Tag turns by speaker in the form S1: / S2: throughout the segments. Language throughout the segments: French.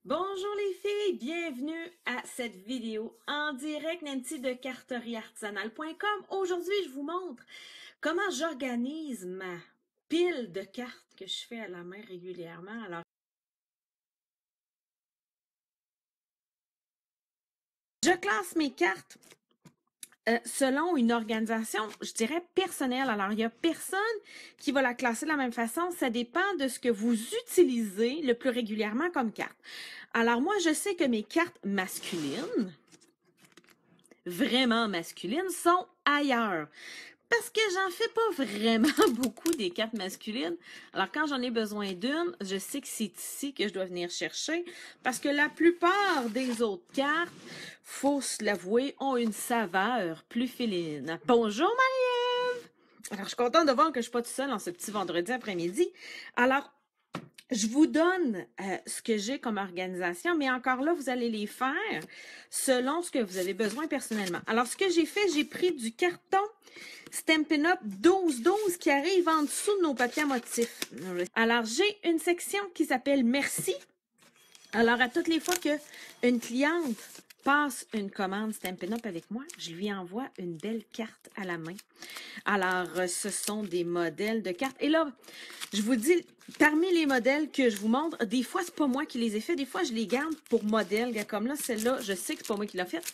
S1: Bonjour les filles, bienvenue à cette vidéo en direct Nancy de carterieartisanale.com. Aujourd'hui, je vous montre comment j'organise ma pile de cartes que je fais à la main régulièrement. Alors, je classe mes cartes selon une organisation, je dirais personnelle. Alors, il n'y a personne qui va la classer de la même façon. Ça dépend de ce que vous utilisez le plus régulièrement comme carte. Alors, moi, je sais que mes cartes masculines, vraiment masculines, sont ailleurs. Parce que j'en fais pas vraiment beaucoup des cartes masculines. Alors, quand j'en ai besoin d'une, je sais que c'est ici que je dois venir chercher. Parce que la plupart des autres cartes, faut se l'avouer, ont une saveur plus féline. Bonjour Marie-Ève! Alors, je suis contente de voir que je suis pas toute seule en ce petit vendredi après-midi. Alors, je vous donne ce que j'ai comme organisation, mais encore là, vous allez les faire selon ce que vous avez besoin personnellement. Alors, ce que j'ai fait, j'ai pris du carton Stampin' Up 12-12 qui arrive en dessous de nos papiers à motifs. Alors, j'ai une section qui s'appelle « Merci ». Alors, à toutes les fois qu'une cliente passe une commande Stampin' Up avec moi, je lui envoie une belle carte à la main. Alors, ce sont des modèles de cartes. Et là, je vous dis, parmi les modèles que je vous montre, des fois, c'est pas moi qui les ai faits. Des fois, je les garde pour modèle. Comme là, celle-là, je sais que c'est pas moi qui l'ai faite.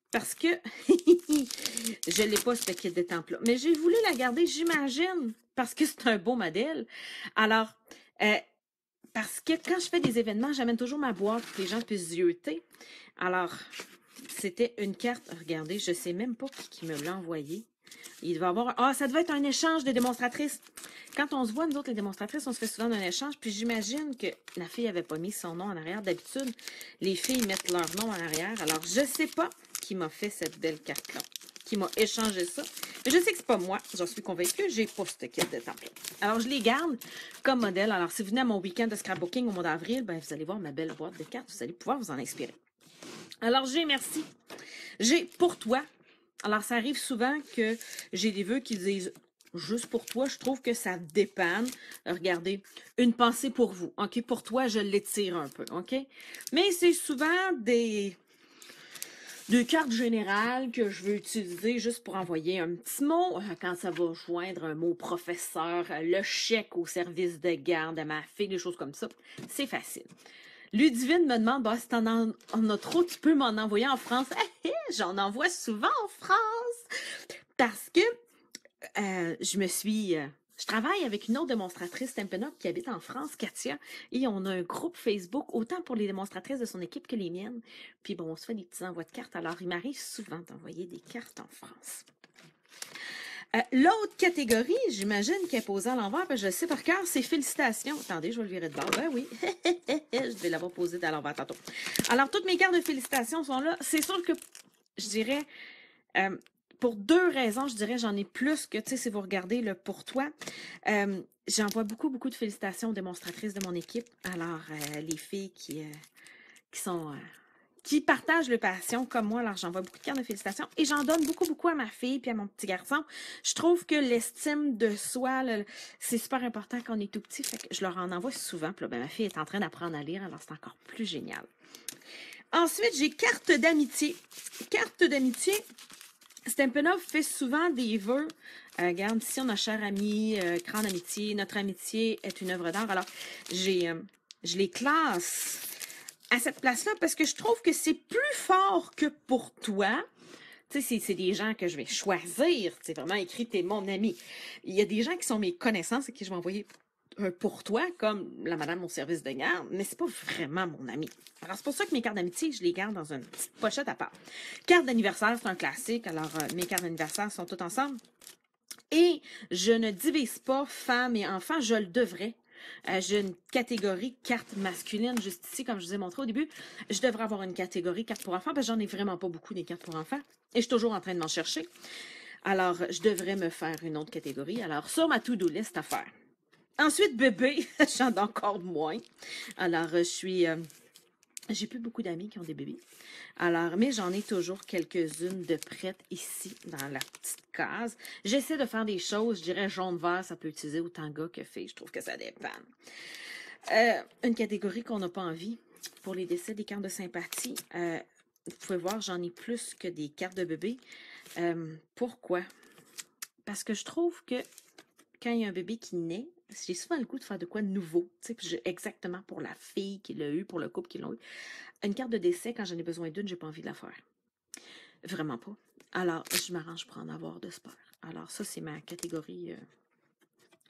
S1: Parce que je l'ai pas, ce kit de temple-là. Mais j'ai voulu la garder, j'imagine, parce que c'est un beau modèle. Alors, parce que quand je fais des événements, j'amène toujours ma boîte pour que les gens puissent zioter. Alors, c'était une carte. Regardez, je sais même pas qui me l'a envoyé. Il devait avoir... Ah, ça devait être un échange de démonstratrices. Quand on se voit, nous autres, les démonstratrices, on se fait souvent un échange. Puis j'imagine que la fille n'avait pas mis son nom en arrière. D'habitude, les filles mettent leur nom en arrière. Alors, je sais pas qui m'a fait cette belle carte-là, qui m'a échangé ça. Mais je sais que c'est pas moi, j'en suis convaincue, j'ai pas cette kit de template. Alors, je les garde comme modèle. Alors, si vous venez à mon week-end de scrapbooking au mois d'avril, ben, vous allez voir ma belle boîte de cartes, vous allez pouvoir vous en inspirer. Alors, j'ai merci. J'ai pour toi. Alors, ça arrive souvent que j'ai des vœux qui disent juste pour toi, je trouve que ça dépanne. Regardez, une pensée pour vous. OK, pour toi, je l'étire un peu. OK? Mais c'est souvent des cartes générales que je veux utiliser juste pour envoyer un petit mot quand ça va joindre un mot professeur, le chèque au service de garde à ma fille, des choses comme ça. C'est facile. Ludivine me demande, bah, si t'en en as trop, tu peux m'en envoyer en France. J'en envoie souvent en France parce que je travaille avec une autre démonstratrice Stampin' Up qui habite en France, Katia, et on a un groupe Facebook, autant pour les démonstratrices de son équipe que les miennes. Puis bon, on se fait des petits envois de cartes, alors il m'arrive souvent d'envoyer des cartes en France. L'autre catégorie, j'imagine qu'elle est posée à l'envers, parce que je le sais par cœur, c'est félicitations. Attendez, je vais le virer de bord. Ben oui, je vais l'avoir posée à l'envers tantôt. Alors, toutes mes cartes de félicitations sont là. C'est sûr que, je dirais... pour deux raisons, je dirais, j'en ai plus que, tu sais, si vous regardez le pour toi, j'envoie beaucoup de félicitations aux démonstratrices de mon équipe. Alors, les filles qui sont... qui partagent le passion comme moi, alors j'envoie beaucoup de cartes de félicitations et j'en donne beaucoup à ma fille puis à mon petit garçon. Je trouve que l'estime de soi, c'est super important quand on est tout petit, fait que je leur en envoie souvent. Puis là, ben, ma fille est en train d'apprendre à lire, alors c'est encore plus génial. Ensuite, j'ai carte d'amitié. Carte d'amitié, Stampin' Up fait souvent des vœux. Regarde, ici, on a cher ami, grande amitié. Notre amitié est une œuvre d'art. Alors, je les classe à cette place-là parce que je trouve que c'est plus fort que pour toi. Tu sais, c'est des gens que je vais choisir. C'est vraiment écrit, t'es mon ami. Il y a des gens qui sont mes connaissances et qui je vais envoyer un pour toi, comme la madame au service de garde, mais c'est pas vraiment mon ami. Alors, c'est pour ça que mes cartes d'amitié, je les garde dans une petite pochette à part. Carte d'anniversaire, c'est un classique. Alors, mes cartes d'anniversaire sont toutes ensemble. Et je ne divise pas femmes et enfants, je le devrais. J'ai une catégorie carte masculine juste ici, comme je vous ai montré au début. Je devrais avoir une catégorie carte pour enfants, parce que j'en ai vraiment pas beaucoup des cartes pour enfants. Et je suis toujours en train de m'en chercher. Alors, je devrais me faire une autre catégorie. Alors, sur ma to-do list à faire. Ensuite, bébé, j'en ai encore moins. Alors, j'ai plus beaucoup d'amis qui ont des bébés. Alors, mais j'en ai toujours quelques-unes de prêtes ici, dans la petite case. J'essaie de faire des choses, je dirais jaune-vert, ça peut utiliser autant gars que filles. Je trouve que ça dépend. Une catégorie qu'on n'a pas envie, pour les décès des cartes de sympathie. Vous pouvez voir, j'en ai plus que des cartes de bébé. Pourquoi? Parce que je trouve que quand il y a un bébé qui naît, j'ai souvent le goût de faire de quoi de nouveau. Exactement pour la fille qui l'a eu, pour le couple qui l'a eu. Une carte de décès, quand j'en ai besoin d'une, j'ai pas envie de la faire. Vraiment pas. Alors, je m'arrange pour en avoir de sport. Alors, ça, c'est ma catégorie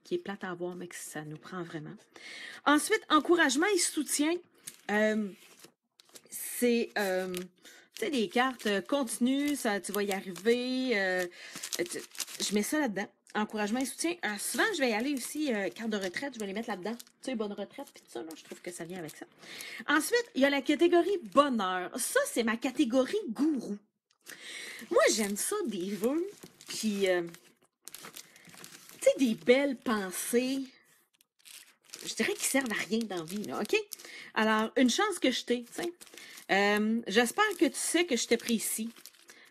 S1: qui est plate à avoir, mais que ça nous prend vraiment. Ensuite, encouragement et soutien. C'est des cartes continues, ça, tu vas y arriver. Je mets ça là-dedans. Encouragement et soutien. Souvent, je vais y aller aussi, carte de retraite, je vais les mettre là-dedans. Tu sais, bonne retraite, puis tout ça, là, je trouve que ça vient avec ça. Ensuite, il y a la catégorie bonheur. Ça, c'est ma catégorie gourou. Moi, j'aime ça, des vœux qui... tu sais, des belles pensées. Je dirais qu'ils servent à rien dans la vie, là, OK? Alors, une chance que je t'ai, tu sais. J'espère que tu sais que je t'apprécie.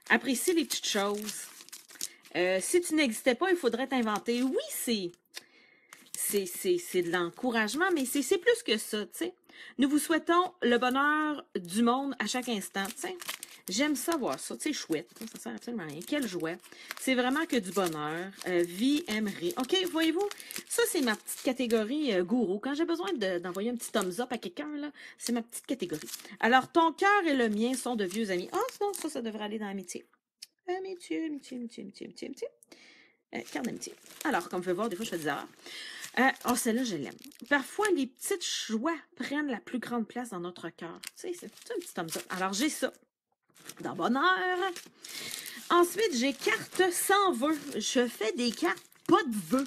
S1: Apprécie les petites choses. Si tu n'existais pas, il faudrait t'inventer. Oui, c'est de l'encouragement, mais c'est plus que ça, tu sais. Nous vous souhaitons le bonheur du monde à chaque instant, tu sais. J'aime ça voir ça, tu sais, chouette. Ça sert absolument à rien. Quelle joie. C'est vraiment que du bonheur. Vie, aimerie. OK, voyez-vous, ça, c'est ma petite catégorie gourou. Quand j'ai besoin d'envoyer un petit thumbs up à quelqu'un, là, c'est ma petite catégorie. Alors, ton cœur et le mien sont de vieux amis. Ah, non, ça devrait aller dans l'amitié. Amitié. Carte d'amitié. Alors, comme vous pouvez voir, des fois, je fais des erreurs. Oh, celle-là, je l'aime. Parfois, les petites joies prennent la plus grande place dans notre cœur. Tu sais, c'est un petit thumbs up. Alors, j'ai ça. Dans bonheur. Ensuite, j'ai carte sans vœux. Je fais des cartes pas de vœux.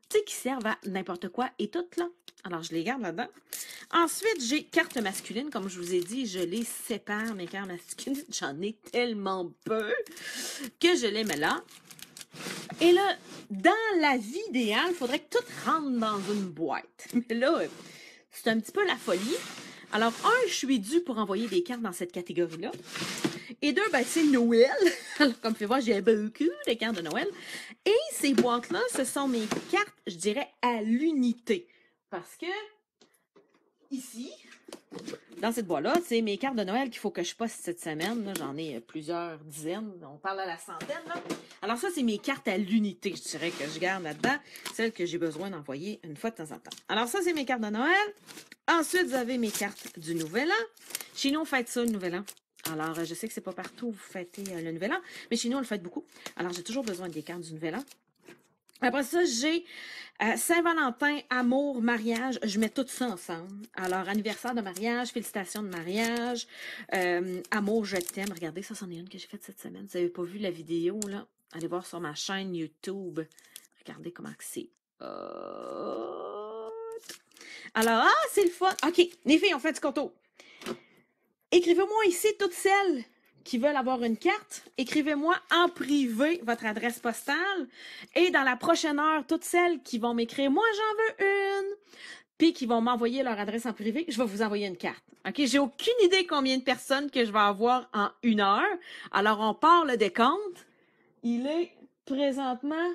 S1: Tu sais, qui servent à n'importe quoi et tout, là. Alors, je les garde là-dedans. Ensuite, j'ai carte masculine. Comme je vous ai dit, je les sépare, mes cartes masculines. J'en ai tellement peu que je les mets là. Et là, dans la vie idéale, il faudrait que tout rentre dans une boîte. Mais là, c'est un petit peu la folie. Alors, je suis due pour envoyer des cartes dans cette catégorie-là. Et deux, ben, c'est Noël. Alors, comme tu peux voir, j'ai beaucoup de cartes de Noël. Et ces boîtes-là, ce sont mes cartes, je dirais, à l'unité. Parce que, ici, dans cette boîte-là, c'est mes cartes de Noël qu'il faut que je poste cette semaine. J'en ai plusieurs dizaines. On parle à la centaine, là. Alors ça, c'est mes cartes à l'unité, je dirais, que je garde là-dedans. Celles que j'ai besoin d'envoyer une fois de temps en temps. Alors ça, c'est mes cartes de Noël. Ensuite, vous avez mes cartes du Nouvel An. Chez nous, on fête ça, le Nouvel An. Alors, je sais que c'est pas partout où vous fêtez le Nouvel An, mais chez nous, on le fête beaucoup. Alors, j'ai toujours besoin des cartes du Nouvel An. Après ça, j'ai Saint-Valentin, amour, mariage. Je mets tout ça ensemble. Alors, anniversaire de mariage, félicitations de mariage, amour, je t'aime. Regardez, ça, c'en est une que j'ai faite cette semaine. Vous n'avez pas vu la vidéo, là? Allez voir sur ma chaîne YouTube. Regardez comment c'est. Alors, c'est le fun. OK, les filles, on fait du contour. Écrivez-moi ici toutes celles qui veulent avoir une carte. Écrivez-moi en privé votre adresse postale. Et dans la prochaine heure, toutes celles qui vont m'écrire « Moi, j'en veux une », puis qui vont m'envoyer leur adresse en privé, je vais vous envoyer une carte. OK? J'ai aucune idée combien de personnes que je vais avoir en 1 heure. Alors, on part le décompte. Il est présentement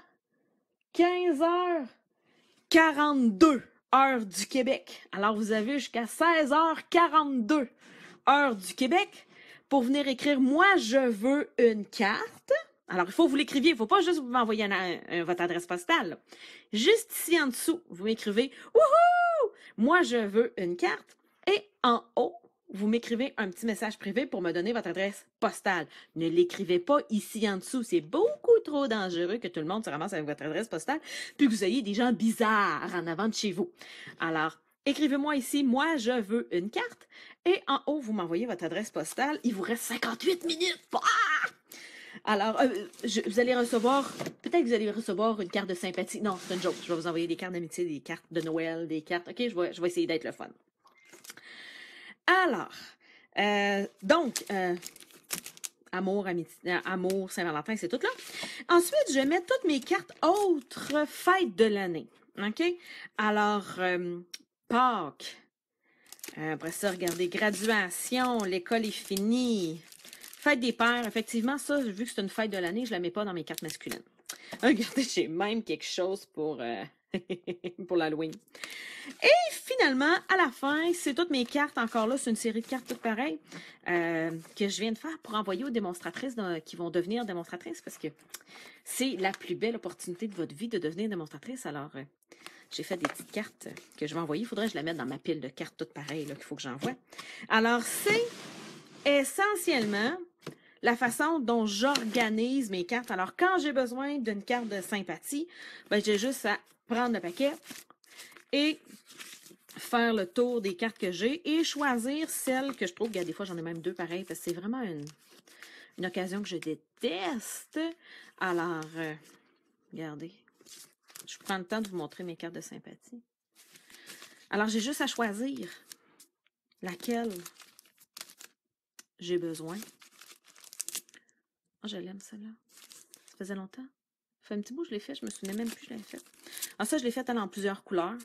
S1: 15h42, heure du Québec. Alors, vous avez jusqu'à 16h42, heure du Québec, pour venir écrire « Moi, je veux une carte ». Alors, il faut que vous l'écriviez. Il ne faut pas juste m'envoyer votre adresse postale. Juste ici en dessous, vous m'écrivez « Wouhou! Moi, je veux une carte ». Et en haut, vous m'écrivez un petit message privé pour me donner votre adresse postale. Ne l'écrivez pas ici en dessous. C'est beaucoup trop dangereux que tout le monde se ramasse avec votre adresse postale puis que vous ayez des gens bizarres en avant de chez vous. Alors, écrivez-moi ici, moi, je veux une carte. Et en haut, vous m'envoyez votre adresse postale. Il vous reste 58 minutes. Ah! Alors, vous allez recevoir, peut-être que vous allez recevoir une carte de sympathie. Non, c'est une joke. Je vais vous envoyer des cartes d'amitié, des cartes de Noël, des cartes. OK, je vais essayer d'être le fun. Alors, donc, amour, amitié, amour, Saint-Valentin, c'est tout là. Ensuite, je mets toutes mes cartes autres fêtes de l'année. OK? Alors, Pâques. Après ça, regardez, graduation, l'école est finie. Fête des pères, effectivement, ça, vu que c'est une fête de l'année, je ne la mets pas dans mes cartes masculines. Regardez, j'ai même quelque chose pour, pour l'Halloween. Et finalement, à la fin, c'est toutes mes cartes, encore là, c'est une série de cartes toutes pareilles, que je viens de faire pour envoyer aux démonstratrices qui vont devenir démonstratrices, parce que c'est la plus belle opportunité de votre vie de devenir démonstratrice. Alors, j'ai fait des petites cartes que je vais envoyer. Il faudrait que je la mette dans ma pile de cartes toutes pareilles qu'il faut que j'envoie. Alors, c'est essentiellement la façon dont j'organise mes cartes. Alors, quand j'ai besoin d'une carte de sympathie, ben, j'ai juste à prendre le paquet et faire le tour des cartes que j'ai et choisir celle que je trouve, des fois j'en ai même deux pareilles, parce que c'est vraiment une occasion que je déteste. Alors, regardez, je prends le temps de vous montrer mes cartes de sympathie. Alors, j'ai juste à choisir laquelle j'ai besoin. Oh, je l'aime, celle-là. Ça faisait longtemps. Ça fait un petit bout que je l'ai fait. Je me souvenais même plus que je l'avais fait. Alors ça, je l'ai faite en plusieurs couleurs.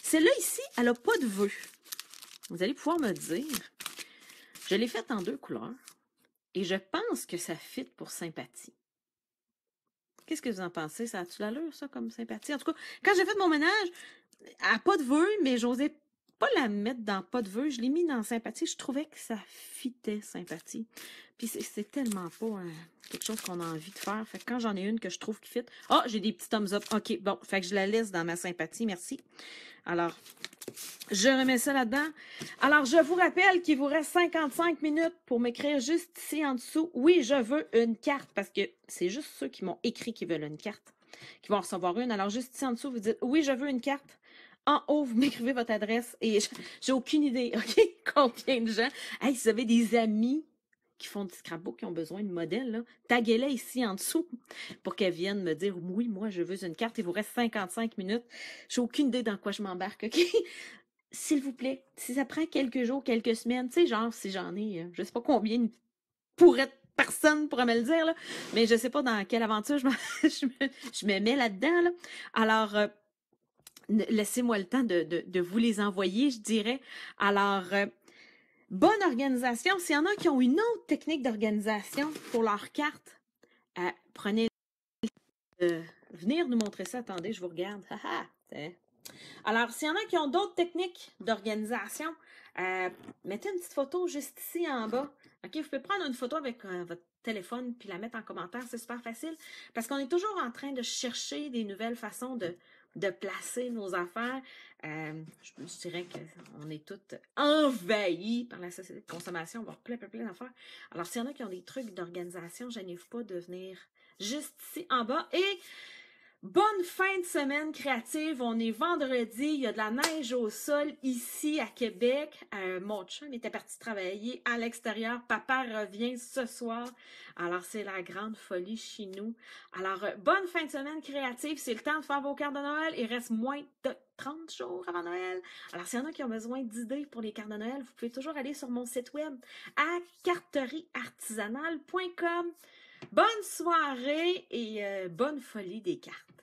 S1: Celle-là ici, elle n'a pas de vœux. Vous allez pouvoir me dire. Je l'ai faite en 2 couleurs. Et je pense que ça fit pour sympathie. Qu'est-ce que vous en pensez? Ça a-tu l'allure, ça, comme sympathie? En tout cas, quand j'ai fait mon ménage, elle n'a pas de vœux, mais j'osais pas la mettre dans pas de vœux. Je l'ai mis dans sympathie. Je trouvais que ça fitait sympathie. Puis c'est tellement pas quelque chose qu'on a envie de faire. Fait que quand j'en ai une que je trouve qui fit... Ah, j'ai des petits thumbs up. OK, bon. Fait que je la laisse dans ma sympathie. Merci. Alors, je remets ça là-dedans. Alors, je vous rappelle qu'il vous reste 55 minutes pour m'écrire juste ici en dessous. Oui, je veux une carte, parce que c'est juste ceux qui m'ont écrit qui veulent une carte, qui vont en recevoir une. Alors, juste ici en dessous, vous dites oui, je veux une carte. En haut, vous m'écrivez votre adresse et j'ai aucune idée, OK? Combien de gens? Hey, si vous avez des amis qui font du scrapbook, qui ont besoin de modèles, là, taguez-les ici en dessous pour qu'elles viennent me dire oui, moi, je veux une carte. Il vous reste 55 minutes. J'ai aucune idée dans quoi je m'embarque, OK? S'il vous plaît, si ça prend quelques jours, quelques semaines, tu sais, genre, si j'en ai, je sais pas combien personne pourrait me le dire, là, mais je sais pas dans quelle aventure je me mets là-dedans, là. Alors, laissez-moi le temps de vous les envoyer, je dirais. Alors, bonne organisation. S'il y en a qui ont une autre technique d'organisation pour leurs cartes, prenez venir nous montrer ça. Attendez, je vous regarde. Alors, s'il y en a qui ont d'autres techniques d'organisation, mettez une petite photo juste ici en bas. OK, vous pouvez prendre une photo avec votre téléphone puis la mettre en commentaire. C'est super facile parce qu'on est toujours en train de chercher des nouvelles façons de placer nos affaires. Je dirais qu'on est toutes envahis par la société de consommation. On va avoir plein d'affaires. Alors, s'il y en a qui ont des trucs d'organisation, gênez-vous pas de venir juste ici en bas. Et bonne fin de semaine créative. On est vendredi. Il y a de la neige au sol ici à Québec. Mon chum était parti travailler à l'extérieur. Papa revient ce soir. Alors, c'est la grande folie chez nous. Alors, bonne fin de semaine créative. C'est le temps de faire vos cartes de Noël. Il reste moins de 30 jours avant Noël. Alors, s'il y en a qui ont besoin d'idées pour les cartes de Noël, vous pouvez toujours aller sur mon site web à carterieartisanale.com. Bonne soirée et bonne folie des cartes.